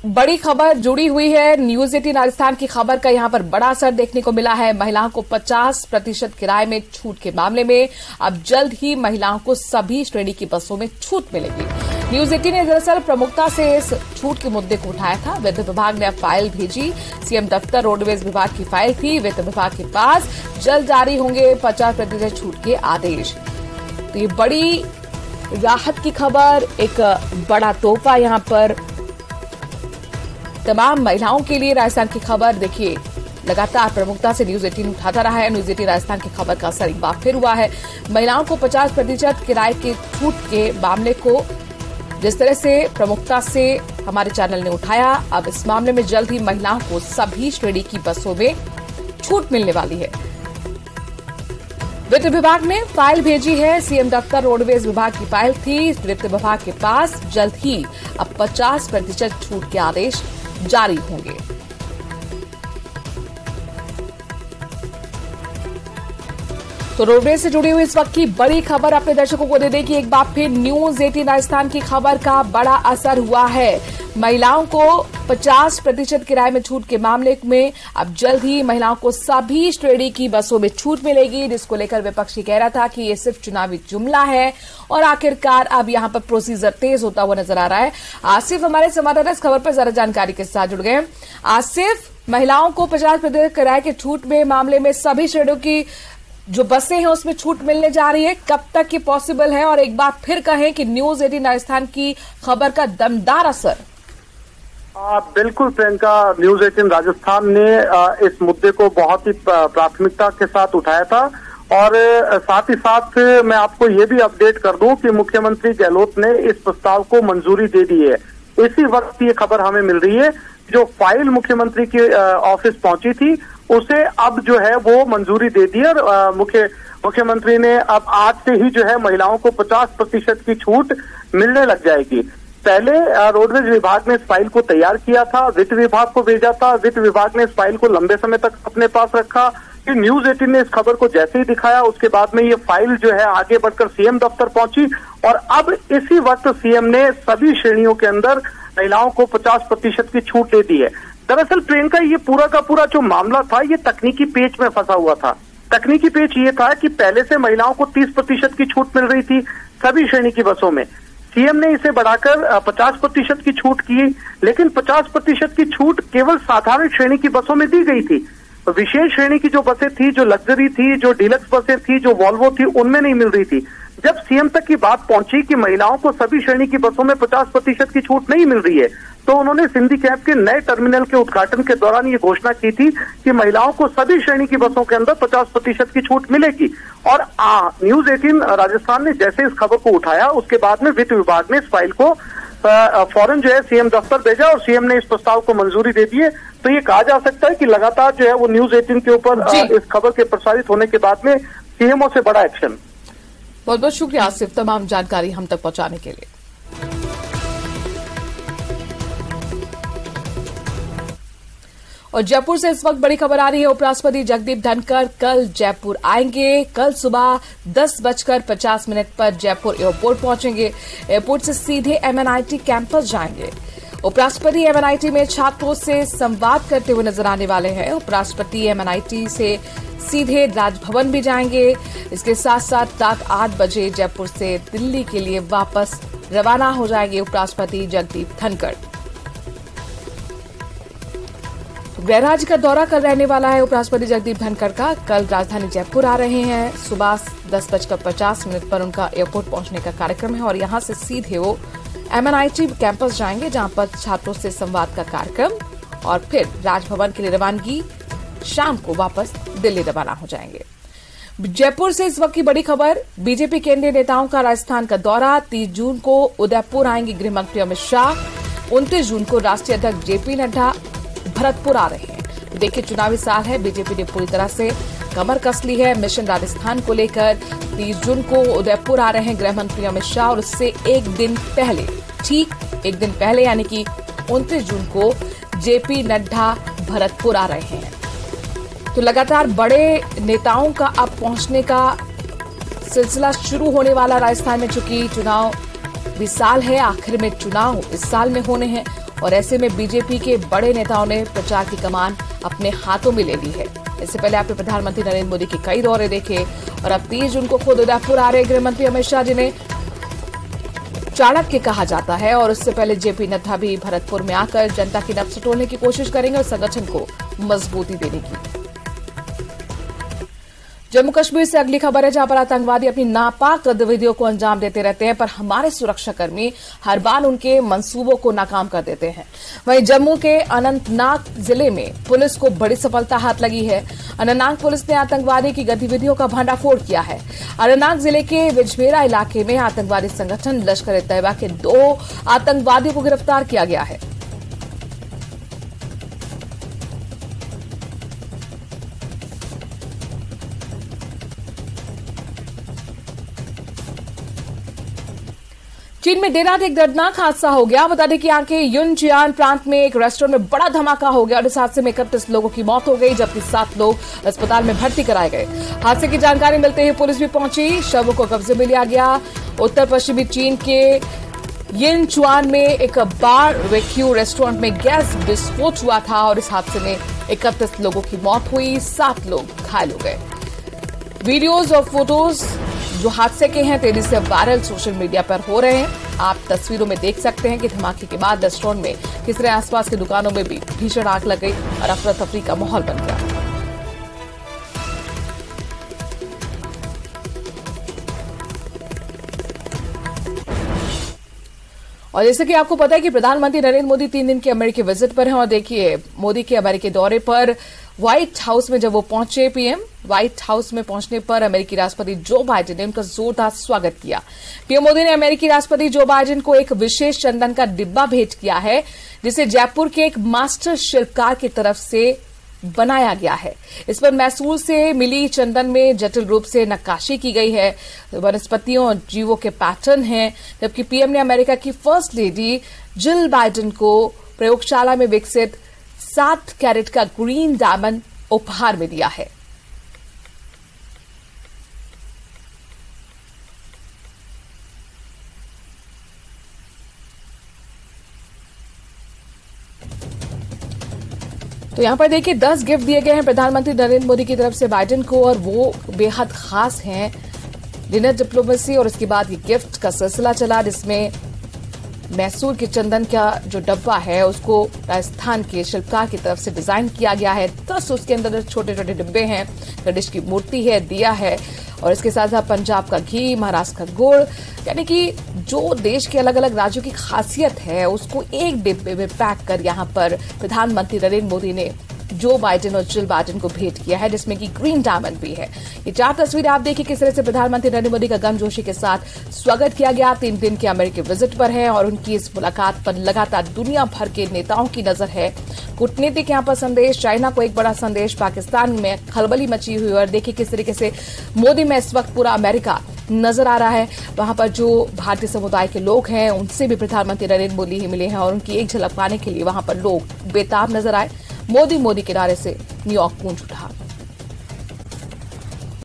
बड़ी खबर जुड़ी हुई है न्यूज 18 राजस्थान की खबर का यहां पर बड़ा असर देखने को मिला है। महिलाओं को 50% किराए में छूट के मामले में अब जल्द ही महिलाओं को सभी श्रेणी की बसों में छूट मिलेगी। न्यूज 18 ने दरअसल प्रमुखता से इस छूट के मुद्दे को उठाया था। वित्त विभाग ने अब फाइल भेजी। सीएम दफ्तर रोडवेज विभाग की फाइल थी। वित्त विभाग के पास जल्द जारी होंगे 50% छूट के आदेश। तो ये बड़ी राहत की खबर, एक बड़ा तोहफा यहां पर तमाम महिलाओं के लिए। राजस्थान की खबर देखिए लगातार प्रमुखता से न्यूज 18 उठाता रहा है। न्यूज 18 राजस्थान की खबर का असर एक बार फिर हुआ है। महिलाओं को 50% किराए के छूट के मामले को जिस तरह से प्रमुखता से हमारे चैनल ने उठाया, अब इस मामले में जल्द ही महिलाओं को सभी श्रेणी की बसों में छूट मिलने वाली है। वित्त विभाग ने फाइल भेजी है। सीएम दफ्तर रोडवेज विभाग की फाइल थी। वित्त विभाग के पास जल्द ही अब 50% छूट के आदेश जारी होंगे। तो रोडवेज से जुड़ी हुई इस वक्त की बड़ी खबर अपने दर्शकों को दे दें कि एक बार फिर न्यूज 18 राजस्थान की खबर का बड़ा असर हुआ है। महिलाओं को 50% किराए में छूट के मामले में अब जल्द ही महिलाओं को सभी श्रेणी की बसों में छूट मिलेगी, जिसको लेकर विपक्षी कह रहा था कि ये सिर्फ चुनावी जुमला है और आखिरकार अब यहां पर प्रोसीजर तेज होता हुआ नजर आ रहा है। आसिफ हमारे संवाददाता इस खबर पर ज्यादा जानकारी के साथ जुड़ गए। आसिफ, महिलाओं को 50% किराए के छूट में मामले में सभी श्रेणियों की जो बसें हैं उसमें छूट मिलने जा रही है, कब तक ये पॉसिबल है? और एक बार फिर कहें कि न्यूज 18 राजस्थान की खबर का दमदार असर। बिल्कुल प्रियंका, न्यूज 18 राजस्थान ने इस मुद्दे को बहुत ही प्राथमिकता के साथ उठाया था और साथ ही साथ मैं आपको ये भी अपडेट कर दूं कि मुख्यमंत्री गहलोत ने इस प्रस्ताव को मंजूरी दे दी है। इसी वक्त ये खबर हमें मिल रही है, जो फाइल मुख्यमंत्री के ऑफिस पहुंची थी उसे अब जो है वो मंजूरी दे दी और मुख्यमंत्री ने अब आज से ही जो है महिलाओं को 50% की छूट मिलने लग जाएगी। पहले रोडवेज विभाग ने इस फाइल को तैयार किया था, वित्त विभाग को भेजा था। वित्त विभाग ने इस फाइल को लंबे समय तक अपने पास रखा। कि न्यूज 18 ने इस खबर को जैसे ही दिखाया उसके बाद में ये फाइल जो है आगे बढ़कर सीएम दफ्तर पहुंची और अब इसी वक्त सीएम ने सभी श्रेणियों के अंदर महिलाओं को 50% की छूट दे दी है। दरअसल प्रियंका, ये पूरा का पूरा जो मामला था ये तकनीकी पेच में फंसा हुआ था। तकनीकी पेच ये था कि पहले से महिलाओं को 30% की छूट मिल रही थी सभी श्रेणी की बसों में। सीएम ने इसे बढ़ाकर 50% की छूट की, लेकिन 50% की छूट केवल साधारण श्रेणी की बसों में दी गई थी। विशेष श्रेणी की जो बसें थी, जो लग्जरी थी, जो डीलक्स बसें थी, जो वॉल्वो थी, उनमें नहीं मिल रही थी। जब सीएम तक की बात पहुंची कि महिलाओं को सभी श्रेणी की बसों में 50% की छूट नहीं मिल रही है, तो उन्होंने सिंधी कैब के नए टर्मिनल के उद्घाटन के दौरान ये घोषणा की थी कि महिलाओं को सभी श्रेणी की बसों के अंदर 50% की छूट मिलेगी। और न्यूज 18 राजस्थान ने जैसे इस खबर को उठाया उसके बाद में वित्त विभाग ने इस फाइल को फौरन जो है सीएम दफ्तर भेजा और सीएम ने इस प्रस्ताव को मंजूरी दे दी है। तो ये कहा जा सकता है कि लगातार जो है वो न्यूज 18 के ऊपर इस खबर के प्रसारित होने के बाद में सीएमओ से बड़ा एक्शन। बहुत बहुत शुक्रिया आसिफ, तमाम जानकारी हम तक पहुंचाने के लिए। और जयपुर से इस वक्त बड़ी खबर आ रही है। उपराष्ट्रपति जगदीप धनखड़ कल जयपुर आएंगे। कल सुबह 10:50 पर जयपुर एयरपोर्ट पहुंचेंगे। एयरपोर्ट से सीधे MNIT कैंपस जाएंगे। उपराष्ट्रपति MNIT में छात्रों से संवाद करते हुए नजर आने वाले हैं। उपराष्ट्रपति MNIT से सीधे राजभवन भी जाएंगे। इसके साथ साथ रात 8 बजे जयपुर से दिल्ली के लिए वापस रवाना हो जाएंगे उपराष्ट्रपति जगदीप धनखड़। गृह राज्य का दौरा कल रहने वाला है उपराष्ट्रपति जगदीप धनखड़ का। कल राजधानी जयपुर आ रहे हैं। सुबह 10:50 पर उनका एयरपोर्ट पहुंचने का कार्यक्रम है और यहां से सीधे वो MNIT कैंपस जाएंगे, जहां पर छात्रों से संवाद का कार्यक्रम और फिर राजभवन के लिए रवानगी। शाम को वापस दिल्ली रवाना हो जाएंगे। जयपुर से इस वक्त की बड़ी खबर, बीजेपी केंद्रीय नेताओं का राजस्थान का दौरा। 30 जून को उदयपुर आएंगे गृह मंत्री अमित शाह। 29 जून को राष्ट्रीय अध्यक्ष JP नड्डा भरतपुर आ रहे हैं। देखिए, चुनावी साल है, बीजेपी ने पूरी तरह से कमर कस ली है मिशन राजस्थान को लेकर। 30 जून को उदयपुर आ रहे हैं गृह मंत्री अमित शाह और उससे एक दिन पहले, ठीक एक दिन पहले यानी कि 29 जून को JP नड्डा भरतपुर आ रहे हैं। तो लगातार बड़े नेताओं का अब पहुंचने का सिलसिला शुरू होने वाला राजस्थान में, चूंकि चुनाव भी साल है, आखिर में चुनाव इस साल में होने हैं और ऐसे में बीजेपी के बड़े नेताओं ने प्रचार की कमान अपने हाथों में ले ली है। इससे पहले आपने प्रधानमंत्री नरेंद्र मोदी के कई दौरे देखे और अब 30 जून को खुद उदयपुर आ रहे गृहमंत्री अमित शाह, जिन्हें चाणक्य कहा जाता है, और उससे पहले जेपी नड्डा भी भरतपुर में आकर जनता की नब्ज टोलने की कोशिश करेंगे और संगठन को मजबूती देने की। जम्मू कश्मीर से अगली खबर है, जहां पर आतंकवादी अपनी नापाक गतिविधियों को अंजाम देते रहते हैं, पर हमारे सुरक्षाकर्मी हर बार उनके मंसूबों को नाकाम कर देते हैं। वहीं जम्मू के अनंतनाग जिले में पुलिस को बड़ी सफलता हाथ लगी है। अनंतनाग पुलिस ने आतंकवादी की गतिविधियों का भंडाफोड़ किया है। अनंतनाग जिले के विजबेरा इलाके में आतंकवादी संगठन लश्कर-ए-तैयबा के 2 आतंकवादियों को गिरफ्तार किया गया है। चीन में देर रात एक दर्दनाक हादसा हो गया। बता दें कि यहाँ के युनजियान प्रांत में एक रेस्टोरेंट में बड़ा धमाका हो गया और इस हादसे में 31 लोगों की मौत हो गई, जबकि 7 लोग अस्पताल में भर्ती कराए गए। हादसे की जानकारी मिलते ही पुलिस भी पहुंची, शवों को कब्जे में लिया गया। उत्तर पश्चिमी चीन के यिनचुआन में एक बारबेक्यू रेस्टोरेंट में गैस विस्फोट हुआ था और इस हादसे में 31 लोगों की मौत हुई, 7 लोग घायल हो गए। वीडियोज और फोटोज जो हादसे के हैं तेजी से वायरल सोशल मीडिया पर हो रहे हैं। आप तस्वीरों में देख सकते हैं कि धमाके के बाद रेस्टोरेंट में किस तरह आसपास की दुकानों में भी भीषण आग लग गई और अफरा तफरी का माहौल बन गया। और जैसे कि आपको पता है कि प्रधानमंत्री नरेंद्र मोदी 3 दिन के अमेरिकी विजिट पर हैं और देखिए मोदी के अमेरिकी दौरे पर व्हाइट हाउस में जब वो पहुंचे, पीएम व्हाइट हाउस में पहुंचने पर अमेरिकी राष्ट्रपति जो बाइडेन ने उनका जोरदार स्वागत किया। पीएम मोदी ने अमेरिकी राष्ट्रपति जो बाइडेन को एक विशेष चंदन का डिब्बा भेंट किया है, जिसे जयपुर के एक मास्टर शिल्पकार की तरफ से बनाया गया है। इस पर मैसूर से मिली चंदन में जटिल रूप से नक्काशी की गई है, वनस्पतियों और जीवों के पैटर्न हैं, जबकि पीएम ने अमेरिका की फर्स्ट लेडी जिल बाइडेन को प्रयोगशाला में विकसित 7 कैरेट का ग्रीन डायमंड उपहार में दिया है। तो यहां पर देखिए 10 गिफ्ट दिए गए हैं प्रधानमंत्री नरेंद्र मोदी की तरफ से बाइडेन को और वो बेहद खास हैं। डिनर डिप्लोमेसी और उसके बाद ये गिफ्ट का सिलसिला चला, जिसमें मैसूर के चंदन का जो डब्बा है उसको राजस्थान के शिल्पकार की तरफ से डिजाइन किया गया है। 10 उसके अंदर छोटे छोटे डिब्बे हैं, गणेश की मूर्ति है, दिया है और इसके साथ साथ पंजाब का घी, महाराष्ट्र का गुड़, यानी कि जो देश के अलग अलग राज्यों की खासियत है उसको एक डिब्बे में पैक कर यहाँ पर प्रधानमंत्री नरेंद्र मोदी ने जो बाइडेन और जिल बाइडेन को भेंट किया है, जिसमें कि ग्रीन डायमंड भी है। ये 4 तस्वीरें आप देखिए किस तरह से प्रधानमंत्री नरेंद्र मोदी का गर्मजोशी के साथ स्वागत किया गया। 3 दिन के अमेरिकी विजिट पर है और उनकी इस मुलाकात पर लगातार दुनिया भर के नेताओं की नजर है। कूटनीतिक यहाँ पर संदेश, चाइना को एक बड़ा संदेश, पाकिस्तान में खलबली मची हुई और देखिए किस तरीके से मोदी में इस वक्त पूरा अमेरिका नजर आ रहा है। वहां पर जो भारतीय समुदाय के लोग हैं उनसे भी प्रधानमंत्री नरेंद्र मोदी ही मिले हैं और उनकी एक झलक पाने के लिए वहां पर लोग बेताब नजर आए। मोदी मोदी के नारे से न्यूयॉर्क गूंज उठा।